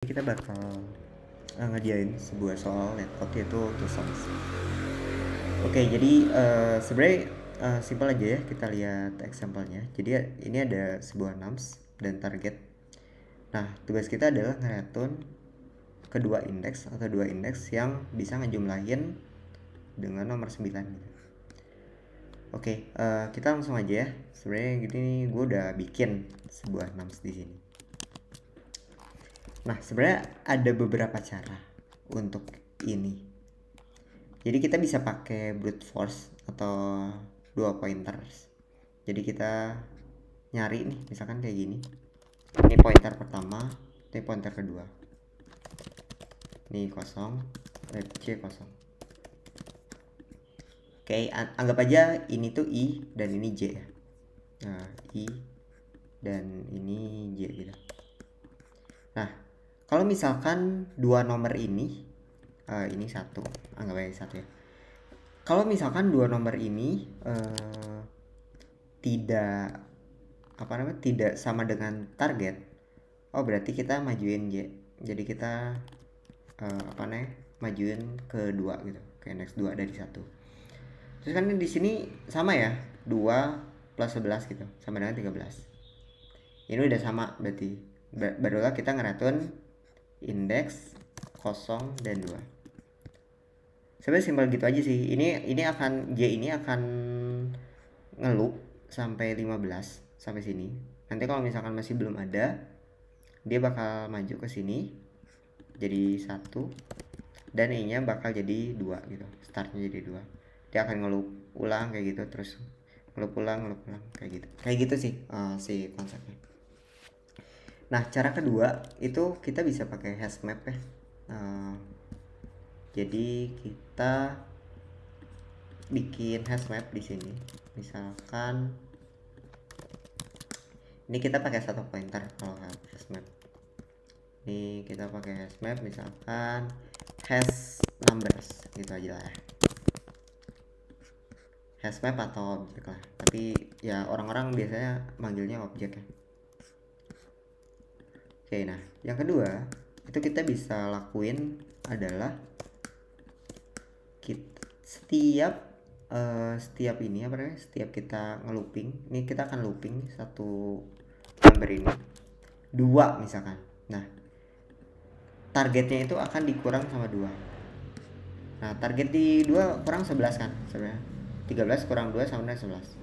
Kita bakal ngerjain sebuah soal netcode yaitu TOEFL. Oke, jadi sebenarnya simpel aja ya, kita lihat example-nya. Jadi ini ada sebuah nums dan target. Nah, tugas kita adalah ngeretun kedua indeks atau dua indeks yang bisa ngejumlahin dengan nomor 9 gitu. Oke, kita langsung aja ya. Sebenarnya gini, gue udah bikin sebuah nums di sini. Nah, sebenarnya ada beberapa cara untuk ini. Jadi kita bisa pakai brute force atau dua pointers. Jadi kita nyari nih, misalkan kayak gini. Ini pointer pertama, ini pointer kedua. Ini kosong, C kosong. Oke, anggap aja ini tuh I dan ini J ya. Nah, I dan ini J gitu. Nah, kalau misalkan dua nomor ini satu, anggap aja satu ya. Kalau misalkan dua nomor ini tidak sama dengan target, oh berarti kita majuin J. Jadi kita majuin ke 2 gitu, ke indeks 2 dari 1. Terus kan di sini sama ya, 2 plus 11 gitu, sama dengan 13. Ini udah sama berarti. Barulah kita ngeretun indeks 0 dan 2. Sebenarnya simpel gitu aja sih. Ini akan J ini akan ngeloop sampai 15 sampai sini. Nanti kalau misalkan masih belum ada, dia bakal maju ke sini jadi 1 dan I-nya bakal jadi 2 gitu. Startnya jadi 2. Dia akan ngeloop ulang kayak gitu, terus ngeloop ulang kayak gitu. Kayak gitu sih si konsepnya. Nah, cara kedua itu kita bisa pakai hash map ya. Jadi kita bikin hash map di sini. Misalkan ini kita pakai satu pointer kalau hash map. Ini kita pakai hash map misalkan hash numbers gitu aja lah ya. Hash map atau objek lah. Tapi ya orang-orang biasanya manggilnya objek ya. Oke, nah yang kedua itu kita bisa lakuin adalah setiap ini setiap kita ngelooping, ini kita akan looping satu number ini 2 misalkan. Nah, targetnya itu akan dikurang sama 2. Nah, target di 2 kurang 11 kan sebenarnya. 13 kurang 2 sama dengan 11.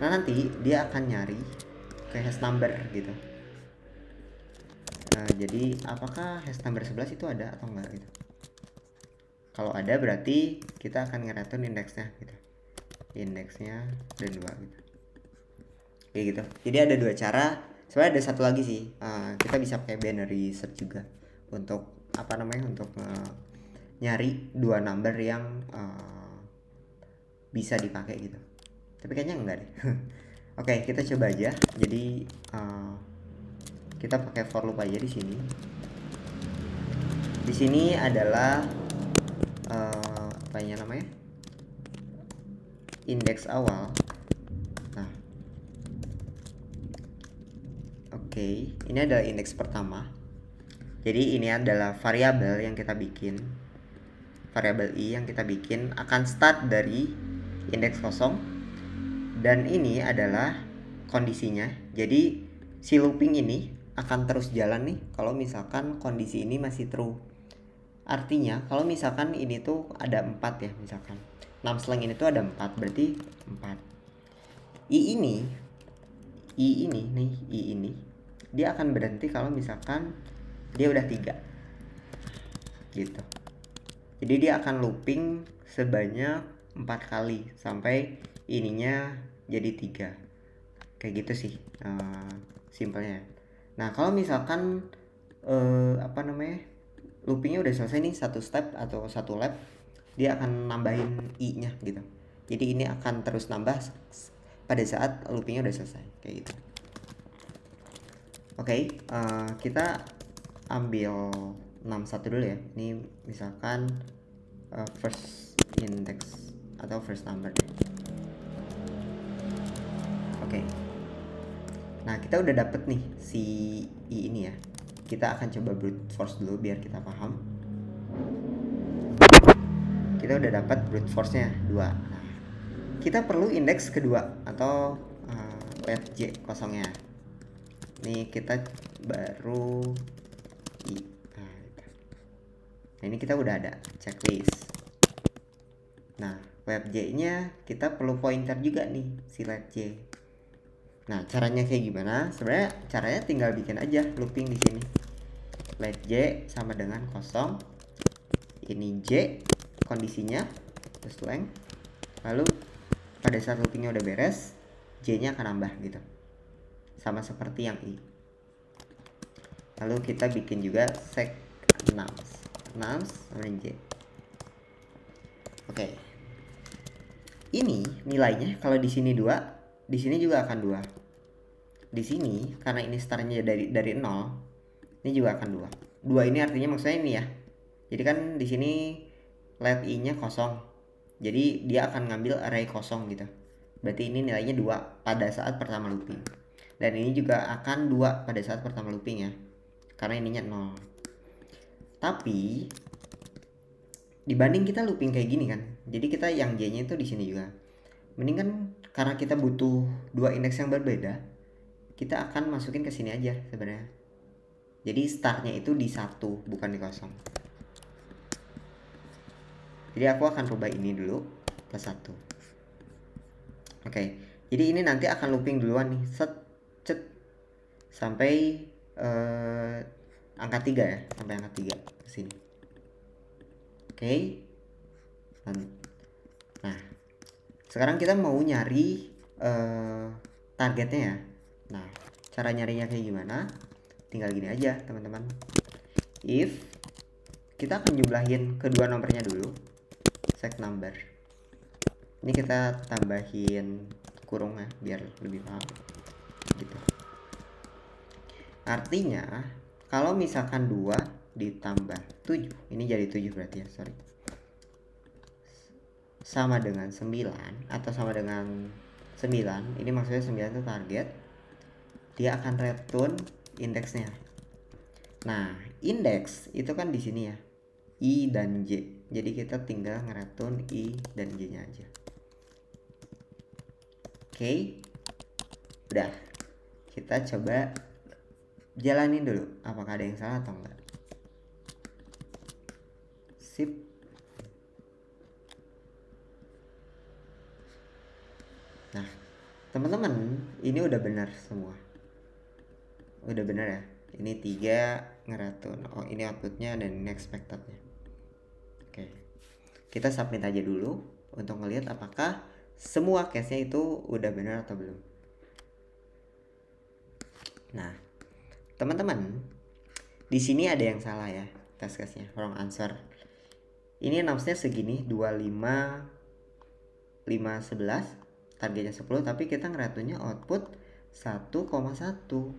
Nah, nanti dia akan nyari ke hash number gitu. Nah, jadi apakah hash number 11 itu ada atau enggak gitu. Kalau ada berarti kita akan ngeretun indeksnya gitu. Indeksnya dan 2 gitu. Kayak gitu. Jadi ada dua cara. Sebenarnya ada satu lagi sih. Kita bisa pakai binary search juga untuk untuk nyari dua number yang bisa dipakai gitu. Tapi kayaknya enggak deh. Oke, kita coba aja. Jadi kita pakai for loop aja di sini. Di sini adalah indeks awal. Nah, oke, ini adalah indeks pertama. Jadi ini adalah variabel yang kita bikin. Variabel I yang kita bikin akan start dari indeks 0. Dan ini adalah kondisinya. Jadi si looping ini akan terus jalan nih kalau misalkan kondisi ini masih true. Artinya kalau misalkan ini tuh ada 4 ya, misalkan numslang ini tuh ada 4, berarti 4. I ini dia akan berhenti kalau misalkan dia udah 3 gitu. Jadi dia akan looping sebanyak 4 kali sampai ininya jadi 3. Kayak gitu sih simpelnya. Nah, kalau misalkan loopingnya udah selesai nih, satu step atau satu lap, dia akan nambahin I-nya gitu. Jadi ini akan terus nambah pada saat loopingnya udah selesai kayak gitu. Oke, kita ambil 61 dulu ya. Ini misalkan first index atau first number. Oke. Nah, kita udah dapet nih si I ini ya. kita akan coba brute force dulu biar kita paham. Kita udah dapat brute force-nya 2. Nah, kita perlu indeks kedua atau let J kosongnya. Ini kita baru nah, ini kita udah ada checklist. Nah, let J nya kita perlu pointer juga nih si let J. Nah, caranya kayak gimana? Sebenarnya caranya tinggal bikin aja looping di sini. Let J sama dengan kosong. Ini J kondisinya terus length. Lalu pada saat loopingnya udah beres, J nya akan nambah gitu. Sama seperti yang I. Lalu kita bikin juga sec nums sama J. Oke. Ini nilainya kalau di sini 2, di sini juga akan 2. Di sini karena ini startnya dari 0, ini juga akan 2. 2 ini artinya maksudnya ini ya. Jadi kan di sini let I-nya kosong. Jadi dia akan ngambil array kosong gitu. Berarti ini nilainya 2 pada saat pertama looping. Dan ini juga akan 2 pada saat pertama looping ya. Karena ininya 0. Tapi dibanding kita looping kayak gini kan. Jadi kita yang J-nya itu di sini juga. Mending kan karena kita butuh 2 indeks yang berbeda, kita akan masukin ke sini aja sebenarnya. Jadi startnya itu di 1 bukan di 0. Jadi aku akan rubah ini dulu plus 1. Oke. Jadi ini nanti akan looping duluan nih. Set cet sampai angka 3 ya, sampai angka 3 ke sini. Oke. Nah, sekarang kita mau nyari targetnya ya. Nah, cara nyarinya kayak gimana? Tinggal gini aja teman-teman. If kita akan jumlahin kedua nomornya dulu, sec number. Ini kita tambahin kurungnya biar lebih paham gitu. Artinya kalau misalkan 2 ditambah 7, ini jadi 7 berarti ya, sorry, sama dengan 9 atau sama dengan 9, ini maksudnya 9 itu target. Dia akan return indeksnya. Nah, indeks itu kan di sini ya, I dan J. Jadi kita tinggal ngereturn I dan J-nya aja. Oke. Udah. Kita coba jalanin dulu apakah ada yang salah atau enggak. Sip. Nah, teman-teman, ini udah benar semua. Udah benar ya. Ini 3 ngereturn. Oh, ini outputnya dan ini expectednya. Oke. Kita submit aja dulu untuk ngelihat apakah semua case-nya itu udah benar atau belum. Nah, teman-teman, di sini ada yang salah ya, test case-nya, wrong answer. Ini nums-nya segini, 25 5 11, targetnya 10, tapi kita ngereturnya output 1,1.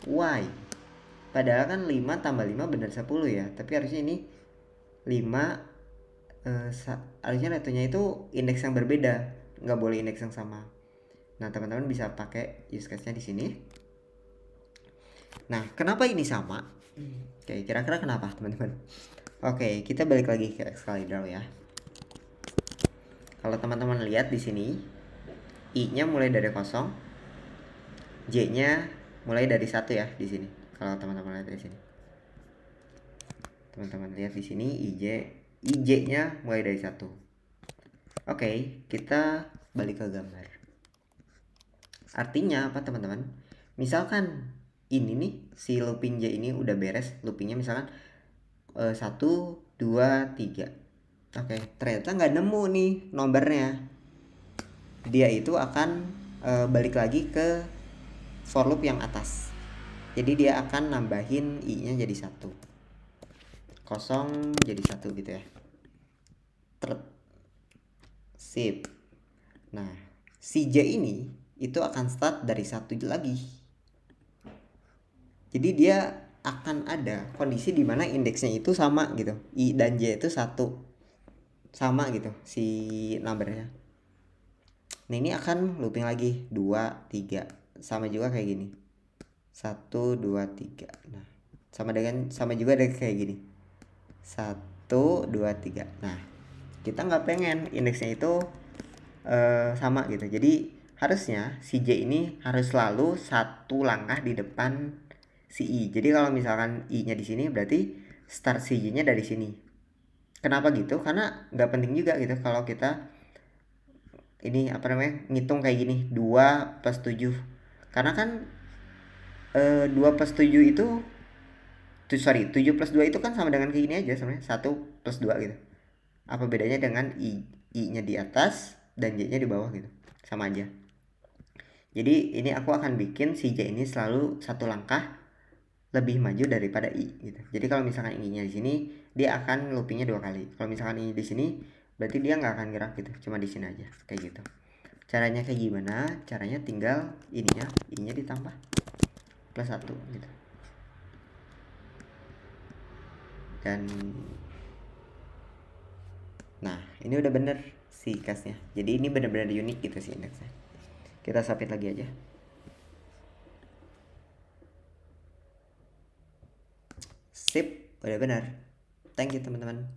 Why? Padahal kan 5 tambah 5 benar 10 ya, tapi harusnya ini 5 harusnya returnya itu indeks yang berbeda, nggak boleh indeks yang sama. Nah, teman-teman bisa pakai use case-nya di sini. Nah, kenapa ini sama? Oke, kira-kira kenapa teman-teman? Oke, kita balik lagi ke Excalibur ya. Kalau teman-teman lihat di sini, I-nya mulai dari 0, J-nya mulai dari 1 ya di sini. Kalau teman-teman lihat di sini. Teman-teman lihat di sini IJ-nya mulai dari 1. Oke, kita balik ke gambar. Artinya apa teman-teman? Misalkan ini nih si looping J ini udah beres, loopingnya misalkan 1 2 3. Oke, ternyata nggak nemu nih nomornya. Dia itu akan balik lagi ke for loop yang atas. Jadi dia akan nambahin I-nya jadi 1. 0 jadi 1 gitu ya. Sip. Nah, si J ini itu akan start dari 1 lagi. Jadi dia akan ada kondisi di mana indeksnya itu sama gitu. I dan J itu 1. Sama gitu si numbernya. Nah, ini akan looping lagi 2 3. Sama juga kayak gini. 1 2 3. Nah, sama juga dengan kayak gini. 1 2 3. Nah, kita nggak pengen indeksnya itu sama gitu. Jadi harusnya si J ini harus selalu satu langkah di depan si I. Jadi kalau misalkan I-nya di sini berarti start si J-nya dari sini. Kenapa gitu? Karena nggak penting juga gitu kalau kita ini apa namanya ngitung kayak gini 2 plus 7. Karena kan 2 plus 7 itu 7 plus 2 itu kan sama dengan kayak gini aja sebenarnya, 1 plus 2 gitu. Apa bedanya dengan I-nya di atas dan J-nya di bawah gitu, sama aja. Jadi ini aku akan bikin si J ini selalu satu langkah lebih maju daripada I gitu. Jadi kalau misalkan I-nya di sini, dia akan loopingnya 2 kali. Kalau misalkan I di sini, berarti dia nggak akan gerak gitu, cuma di sini aja kayak gitu. Caranya kayak gimana? Caranya tinggal ininya, I-nya ditambah plus 1 gitu. Dan nah, ini udah bener si case-nya. Jadi ini bener-bener unik gitu sih indeksnya. Kita submit lagi aja. Sip, udah bener. Thank you teman-teman.